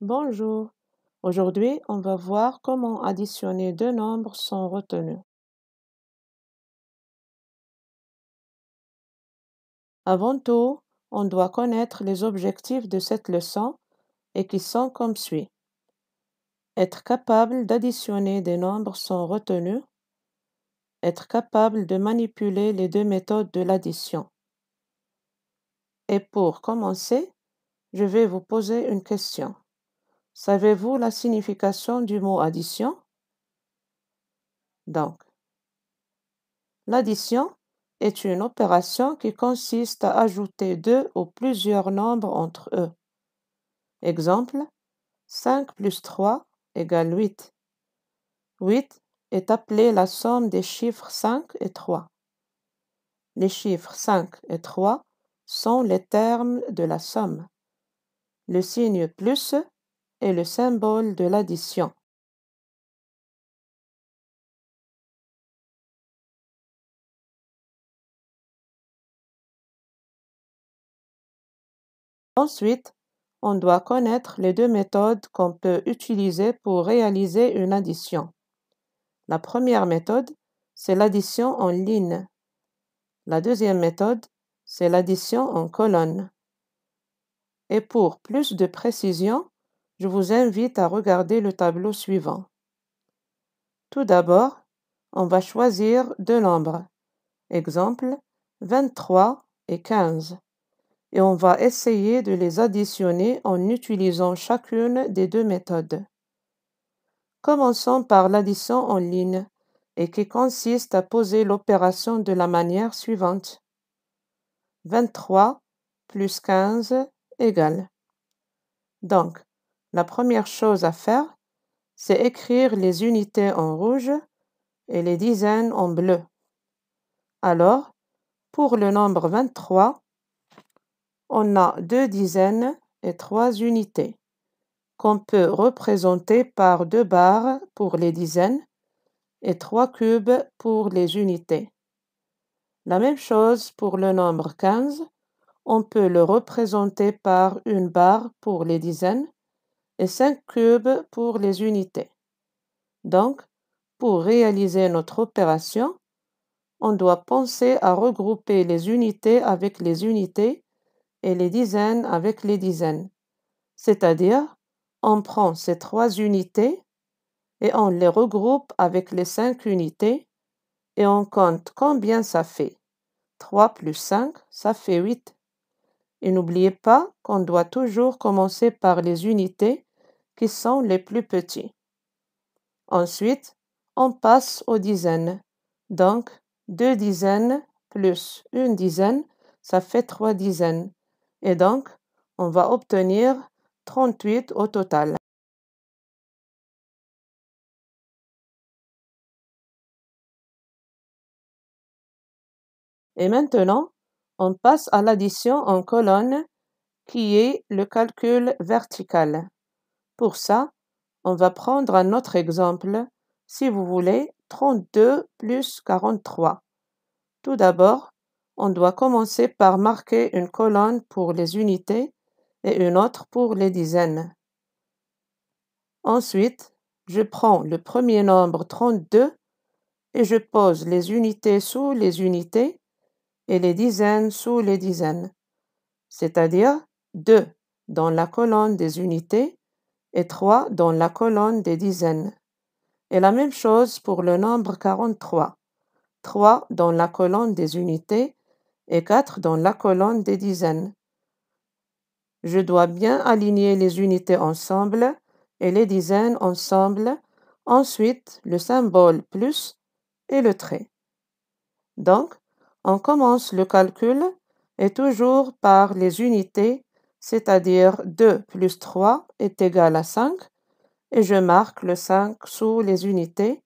Bonjour. Aujourd'hui, on va voir comment additionner deux nombres sans retenue. Avant tout, on doit connaître les objectifs de cette leçon et qui sont comme suit. Être capable d'additionner des nombres sans retenue, être capable de manipuler les deux méthodes de l'addition. Et pour commencer, je vais vous poser une question. Savez-vous la signification du mot addition? Donc, l'addition est une opération qui consiste à ajouter deux ou plusieurs nombres entre eux. Exemple, 5 plus 3 égale 8. 8 est appelé la somme des chiffres 5 et 3. Les chiffres 5 et 3 sont les termes de la somme. Le signe plus est le symbole de l'addition. Ensuite, on doit connaître les deux méthodes qu'on peut utiliser pour réaliser une addition. La première méthode, c'est l'addition en ligne. La deuxième méthode, c'est l'addition en colonne. Et pour plus de précision, je vous invite à regarder le tableau suivant. Tout d'abord, on va choisir deux nombres. Exemple, 23 et 15. Et on va essayer de les additionner en utilisant chacune des deux méthodes. Commençons par l'addition en ligne et qui consiste à poser l'opération de la manière suivante. 23 plus 15 égale. Donc, la première chose à faire, c'est écrire les unités en rouge et les dizaines en bleu. Alors, pour le nombre 23, on a 2 dizaines et 3 unités, qu'on peut représenter par 2 barres pour les dizaines et 3 cubes pour les unités. La même chose pour le nombre 15, on peut le représenter par une barre pour les dizaines et 5 cubes pour les unités. Donc, pour réaliser notre opération, on doit penser à regrouper les unités avec les unités et les dizaines avec les dizaines. C'est-à-dire, on prend ces 3 unités et on les regroupe avec les 5 unités et on compte combien ça fait. 3 plus 5, ça fait 8. Et n'oubliez pas qu'on doit toujours commencer par les unités qui sont les plus petits. Ensuite, on passe aux dizaines. Donc, 2 dizaines plus une dizaine, ça fait 3 dizaines. Et donc, on va obtenir 38 au total. Et maintenant, on passe à l'addition en colonne qui est le calcul vertical. Pour ça, on va prendre un autre exemple, si vous voulez, 32 plus 43. Tout d'abord, on doit commencer par marquer une colonne pour les unités et une autre pour les dizaines. Ensuite, je prends le premier nombre 32 et je pose les unités sous les unités et les dizaines sous les dizaines, c'est-à-dire 2 dans la colonne des unités et 3 dans la colonne des dizaines. Et la même chose pour le nombre 43. 3 dans la colonne des unités et 4 dans la colonne des dizaines. Je dois bien aligner les unités ensemble et les dizaines ensemble, ensuite le symbole plus et le trait. Donc, on commence le calcul et toujours par les unités, c'est-à-dire 2 plus 3 est égal à 5 et je marque le 5 sous les unités,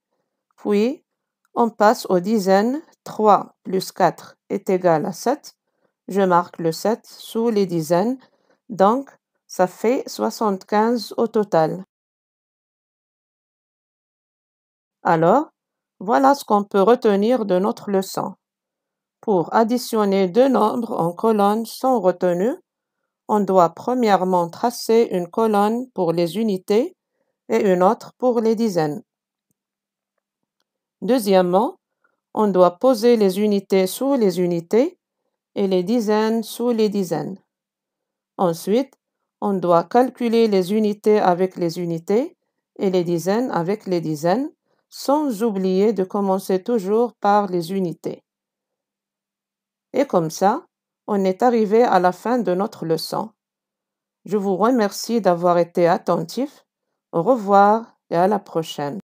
puis on passe aux dizaines, 3 plus 4 est égal à 7, je marque le 7 sous les dizaines, donc ça fait 75 au total. Alors, voilà ce qu'on peut retenir de notre leçon. Pour additionner deux nombres en colonne sans retenue, on doit premièrement tracer une colonne pour les unités et une autre pour les dizaines. Deuxièmement, on doit poser les unités sous les unités et les dizaines sous les dizaines. Ensuite, on doit calculer les unités avec les unités et les dizaines avec les dizaines, sans oublier de commencer toujours par les unités. Et comme ça, on est arrivé à la fin de notre leçon. Je vous remercie d'avoir été attentif. Au revoir et à la prochaine.